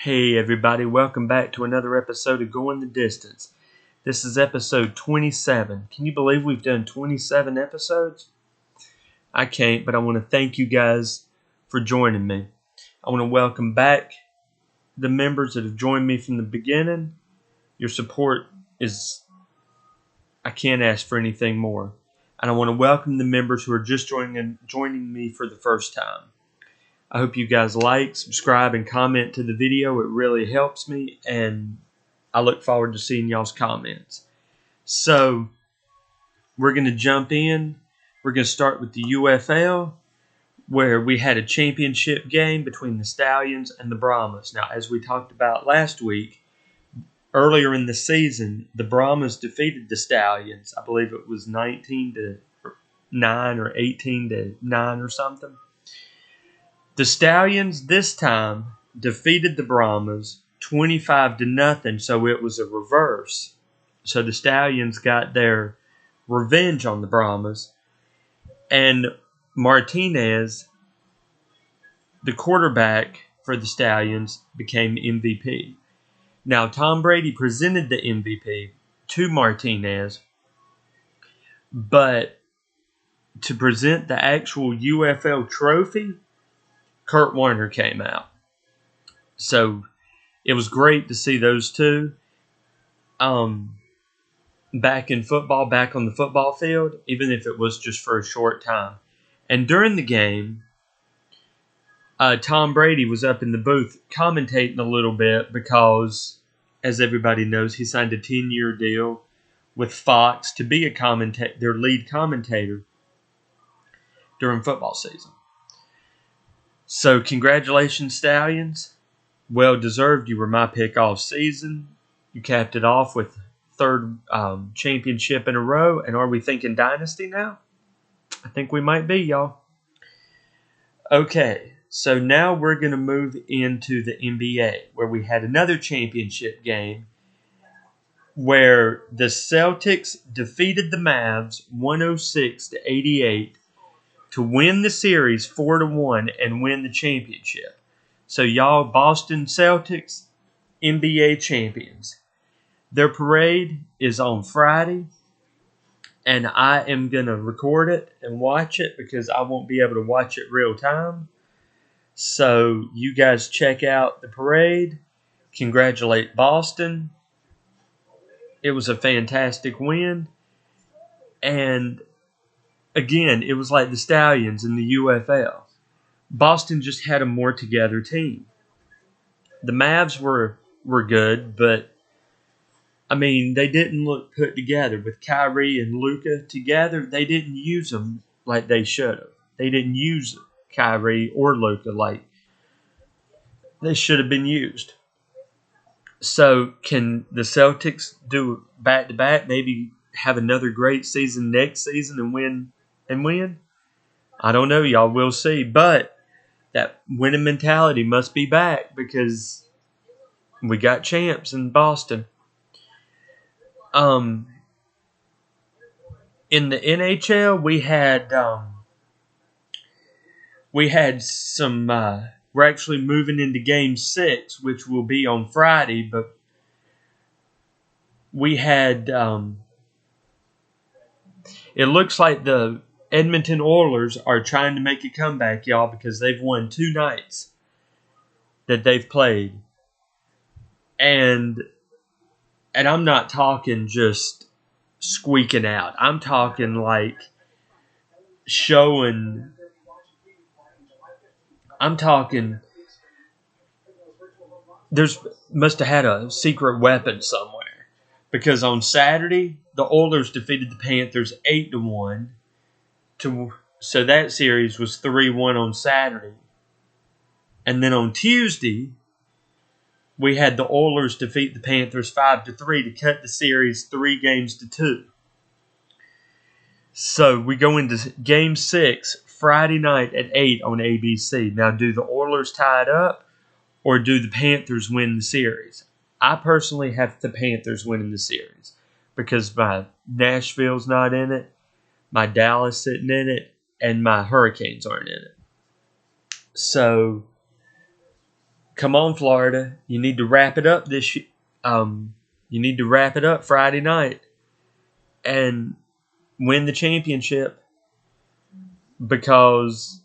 Hey everybody, welcome back to another episode of Going the Distance. This is episode 27. Can you believe we've done 27 episodes? I can't, but I want to thank you guys for joining me. I want to welcome back the members that have joined me from the beginning. Your support I can't ask for anything more. And I want to welcome the members who are just joining me for the first time. I hope you guys like, subscribe, and comment to the video. It really helps me, and I look forward to seeing y'all's comments. So, we're going to jump in. We're going to start with the UFL, where we had a championship game between the Stallions and the Brahmas. Now, as we talked about last week, earlier in the season, the Brahmas defeated the Stallions. I believe it was 19-9 or 18-9 or something. The Stallions this time defeated the Brahmas 25-0, so it was a reverse. So the Stallions got their revenge on the Brahmas, and Martinez, the quarterback for the Stallions, became MVP. Now, Tom Brady presented the MVP to Martinez, but to present the actual UFL trophy, Kurt Warner came out. So it was great to see those two back in football, back on the football field, even if it was just for a short time. And during the game, Tom Brady was up in the booth commentating a little bit because, as everybody knows, he signed a 10-year deal with Fox to be their lead commentator during football season. So congratulations, Stallions. Well deserved. You were my pick all season. You capped it off with third championship in a row. And are we thinking dynasty now? I think we might be, y'all. Okay, so now we're going to move into the NBA, where we had another championship game where the Celtics defeated the Mavs 106-88 to win the series 4-1 and win the championship. So y'all, Boston Celtics, NBA champions. Their parade is on Friday, and I am going to record it and watch it because I won't be able to watch it real time. So you guys check out the parade. Congratulate Boston. It was a fantastic win. And again, it was like the Stallions in the UFL. Boston just had a more together team. The Mavs were good, but I mean, they didn't look put together. With Kyrie and Luka together, they didn't use them like they should have. They didn't use Kyrie or Luka like they should have been used. So, can the Celtics do back-to-back, maybe have another great season next season and win? I don't know, y'all. We'll see. But that winning mentality must be back because we got champs in Boston. In the NHL, we had some. We're actually moving into Game 6, which will be on Friday. But we had. It looks like the Edmonton Oilers are trying to make a comeback, y'all, because they've won 2 nights that they've played. And I'm not talking just squeaking out. I'm talking like showing. I'm talking. Must have had a secret weapon somewhere. Because on Saturday, the Oilers defeated the Panthers 8-1. So that series was 3-1 on Saturday. And then on Tuesday, we had the Oilers defeat the Panthers 5-3 to cut the series 3-2. So we go into Game 6 Friday night at 8 on ABC. Now, do the Oilers tie it up or do the Panthers win the series? I personally have the Panthers winning the series because my Nashville's not in it, my Dallas sitting in it, and my Hurricanes aren't in it. So Come on, Florida. You need to wrap it up you need to wrap it up Friday night and win the championship, because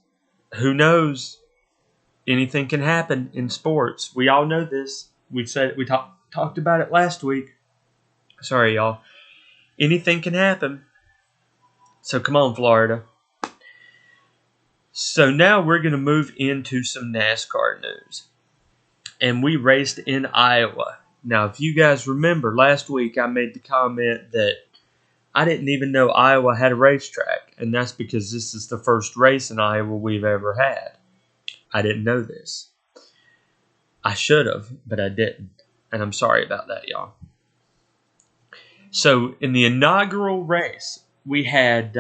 who knows? Anything can happen in sports. We all know this. We talked about it last week. Sorry, y'all. Anything can happen. So come on, Florida. So now we're going to move into some NASCAR news. And we raced in Iowa. Now, if you guys remember, last week I made the comment that I didn't even know Iowa had a racetrack. And that's because this is the first race in Iowa we've ever had. I didn't know this. I should have, but I didn't. And I'm sorry about that, y'all. So, in the inaugural race, we had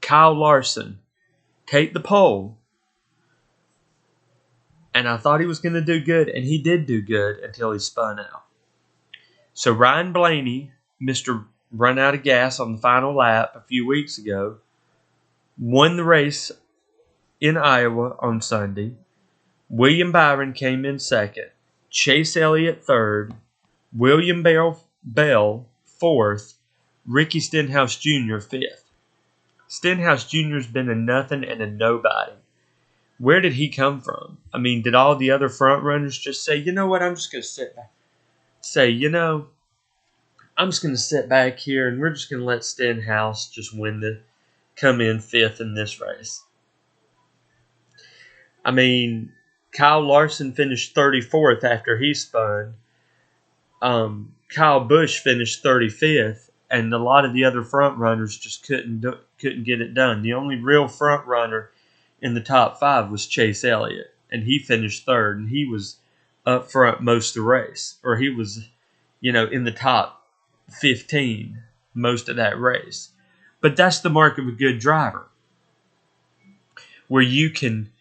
Kyle Larson take the pole. And I thought he was going to do good, and he did do good until he spun out. So, Ryan Blaney, Mr. Run Out of Gas on the final lap a few weeks ago, won the race in Iowa on Sunday. William Byron came in second. Chase Elliott third. William Bell fourth. Ricky Stenhouse Jr. fifth. Stenhouse Jr. has been a nothing and a nobody. Where did he come from? I mean, did all the other front runners just say, you know what, I'm just going to sit back? Say, I'm just going to sit back here and we're just going to let Stenhouse just come in fifth in this race. I mean, Kyle Larson finished 34th after he spun. Kyle Busch finished 35th, and a lot of the other front runners just couldn't get it done. The only real front runner in the top 5 was Chase Elliott, and he finished third, and he was up front most of the race, or he was, in the top 15 most of that race. But that's the mark of a good driver, where you can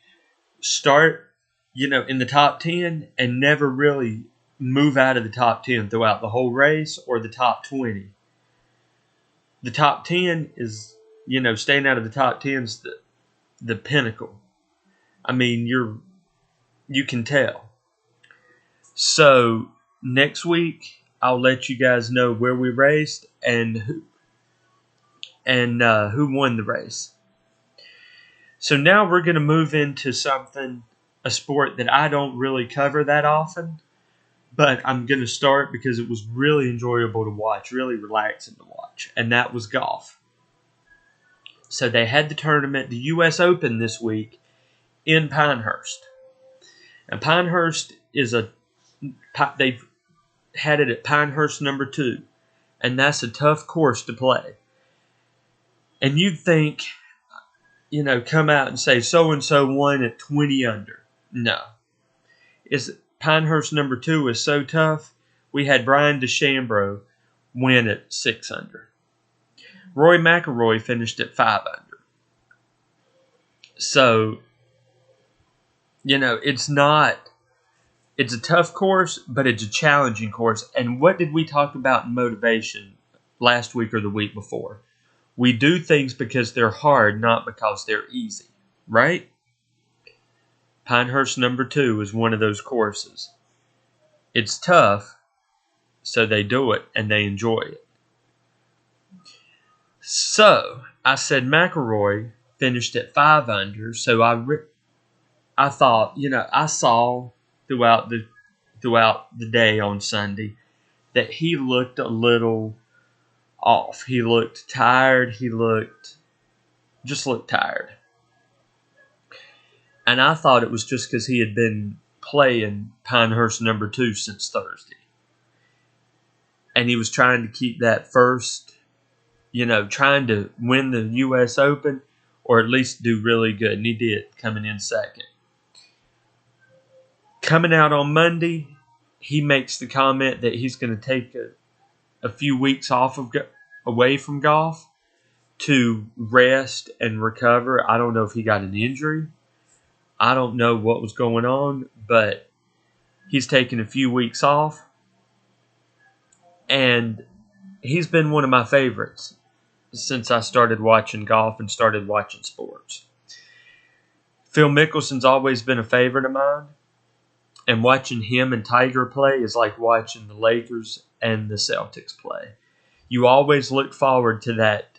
start, in the top 10 and never really move out of the top 10 throughout the whole race, or the top 20. The top 10 is, staying out of the top 10 is the pinnacle. I mean, you can tell. So next week I'll let you guys know where we raced and who won the race. So now we're going to move into a sport that I don't really cover that often, but I'm going to start because it was really enjoyable to watch, really relaxing to watch, and that was golf. So they had the tournament, the U.S. Open this week in Pinehurst. And Pinehurst they've had it at Pinehurst number 2, and that's a tough course to play. And you'd think, come out and say so-and-so won at 20 under. No. Pinehurst number 2 is so tough, we had Brian DeChambeau win at 6 under. Roy McIlroy finished at 5 under. So, it's a tough course, but it's a challenging course. And what did we talk about in motivation last week or the week before? We do things because they're hard, not because they're easy, right? Pinehurst number 2 is one of those courses. It's tough, so they do it and they enjoy it. So I said McIlroy finished at 5 under, so I thought, I saw throughout the day on Sunday that he looked a little off. He looked tired. He just looked tired. And I thought it was just because he had been playing Pinehurst number 2 since Thursday. And he was trying to keep that first, trying to win the U.S. Open or at least do really good. And he did, coming in second. Coming out on Monday, he makes the comment that he's going to take a few weeks away from golf to rest and recover. I don't know if he got an injury. I don't know what was going on, but he's taking a few weeks off. And he's been one of my favorites since I started watching golf and started watching sports. Phil Mickelson's always been a favorite of mine. And watching him and Tiger play is like watching the Lakers and the Celtics play. You always look forward to that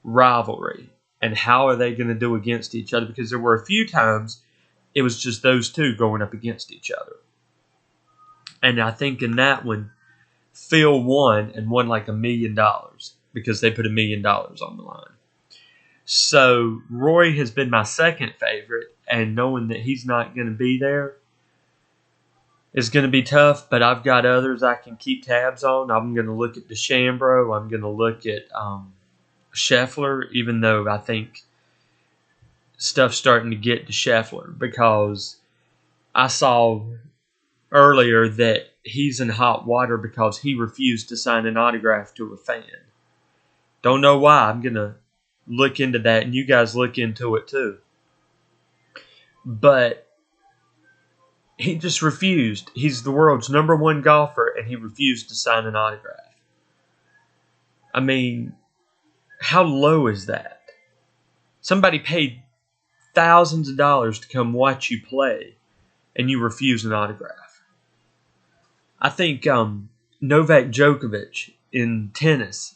rivalry and how are they going to do against each other, because there were a few times it was just those two going up against each other. And I think in that one, Phil won and won like $1 million because they put $1 million on the line. So Roy has been my second favorite, and knowing that he's not going to be there is going to be tough, but I've got others I can keep tabs on. I'm going to look at DeChambeau. I'm going to look at Scheffler, even though I think stuff's starting to get to Scheffler, because I saw earlier that he's in hot water because he refused to sign an autograph to a fan. Don't know why. I'm going to look into that, and you guys look into it too. But he just refused. He's the world's #1 golfer, and he refused to sign an autograph. I mean, how low is that? Somebody paid thousands of dollars to come watch you play, and you refuse an autograph. I think Novak Djokovic in tennis,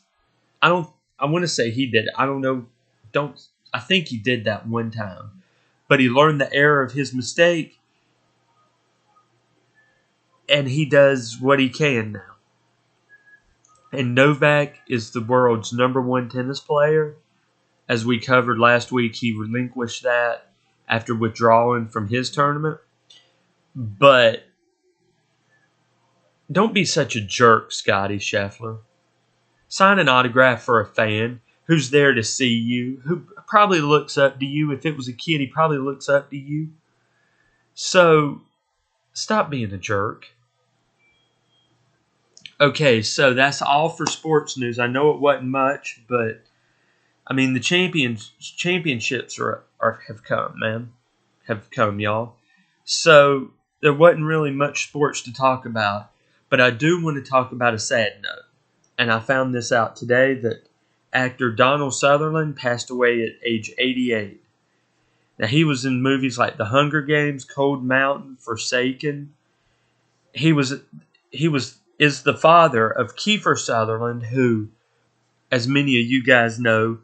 I want to say he did it. I don't know. I think he did that one time. But he learned the error of his mistake, and he does what he can now. And Novak is the world's #1 tennis player. As we covered last week, he relinquished that after withdrawing from his tournament. But don't be such a jerk, Scotty Scheffler. Sign an autograph for a fan who's there to see you, who probably looks up to you. If it was a kid, he probably looks up to you. So stop being a jerk. Okay, so that's all for sports news. I know it wasn't much, but I mean the championships have come, man. Have come, y'all. So there wasn't really much sports to talk about, but I do want to talk about a sad note. And I found this out today that actor Donald Sutherland passed away at age 88. Now he was in movies like The Hunger Games, Cold Mountain, Forsaken. He is the father of Kiefer Sutherland, who, as many of you guys know,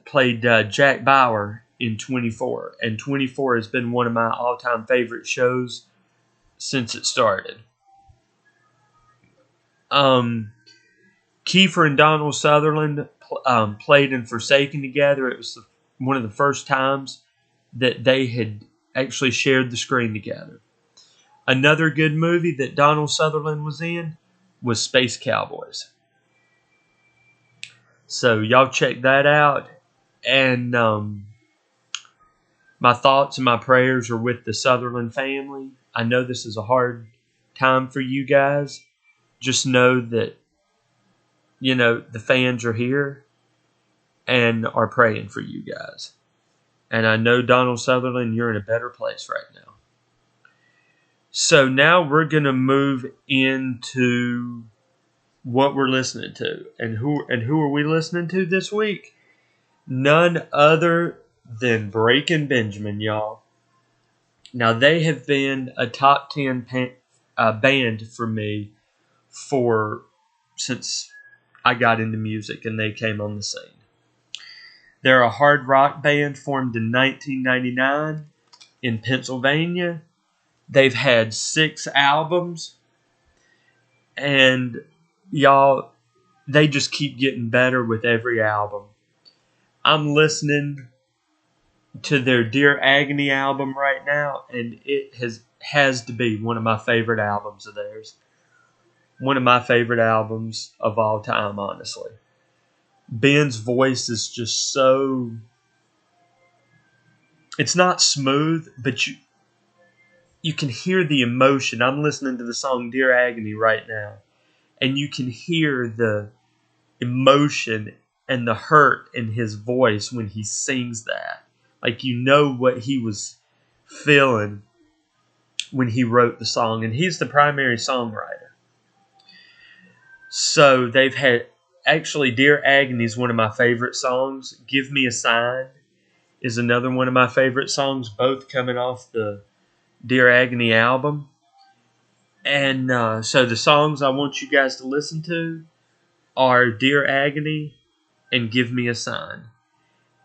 played Jack Bauer in 24, and 24 has been one of my all-time favorite shows since it started. Kiefer and Donald Sutherland played in Forsaken together. It was one of the first times that they had actually shared the screen together. Another good movie that Donald Sutherland was in was Space Cowboys. So y'all check that out. And my thoughts and my prayers are with the Sutherland family. I know this is a hard time for you guys. Just know that, the fans are here and are praying for you guys. And I know, Donald Sutherland, you're in a better place right now. So now we're going to move into what we're listening to. And who are we listening to this week? None other than Breaking Benjimen, y'all. Now, they have been a top 10 band for me since I got into music and they came on the scene. They're a hard rock band formed in 1999 in Pennsylvania. They've had 6 albums, and y'all, they just keep getting better with every album. I'm listening to their Dear Agony album right now, and it has to be one of my favorite albums of theirs. One of my favorite albums of all time, honestly. Ben's voice is just so... It's not smooth, but you can hear the emotion. I'm listening to the song Dear Agony right now, and you can hear the emotion and the hurt in his voice when he sings that. Like, you know what he was feeling when he wrote the song, and he's the primary songwriter. So they've had... Actually, Dear Agony is one of my favorite songs. Give Me a Sign is another one of my favorite songs, both coming off the Dear Agony album. And so the songs I want you guys to listen to are Dear Agony and Give Me a Sign.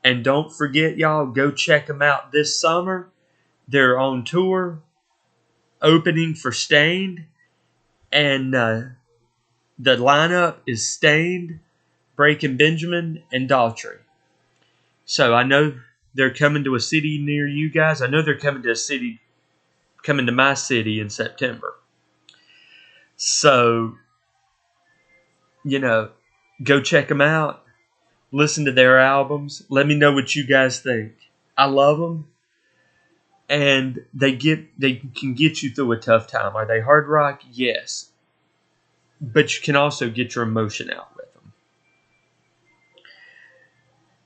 And don't forget, y'all, go check them out this summer. They're on tour, opening for Stained. And the lineup is Stained, Breaking Benjimen, and Daughtry. So I know they're coming to a city near you guys. I know they're coming to my city in September. So, go check them out. Listen to their albums. Let me know what you guys think. I love them, and they can get you through a tough time. Are they hard rock? Yes, but you can also get your emotion out with them.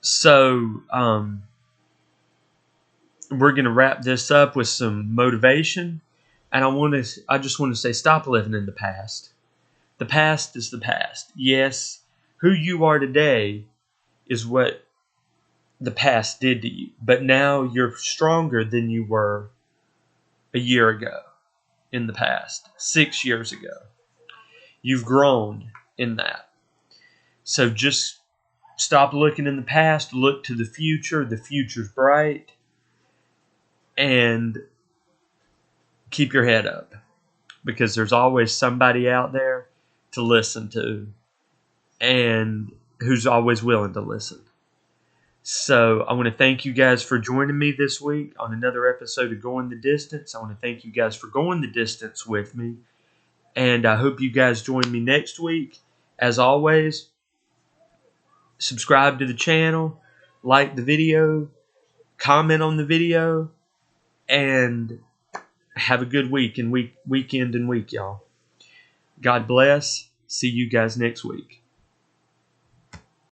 So, we're gonna wrap this up with some motivation, and I just want to say, stop living in the past. The past is the past. Yes, who you are today is what the past did to you. But now you're stronger than you were a year ago in the past, 6 years ago. You've grown in that. So just stop looking in the past, look to the future. The future's bright. And keep your head up, because there's always somebody out there to listen to and who's always willing to listen. So I want to thank you guys for joining me this week on another episode of Going the Distance. I want to thank you guys for going the distance with me. And I hope you guys join me next week. As always, subscribe to the channel, like the video, comment on the video, and have a good weekend and week, y'all. God bless. See you guys next week.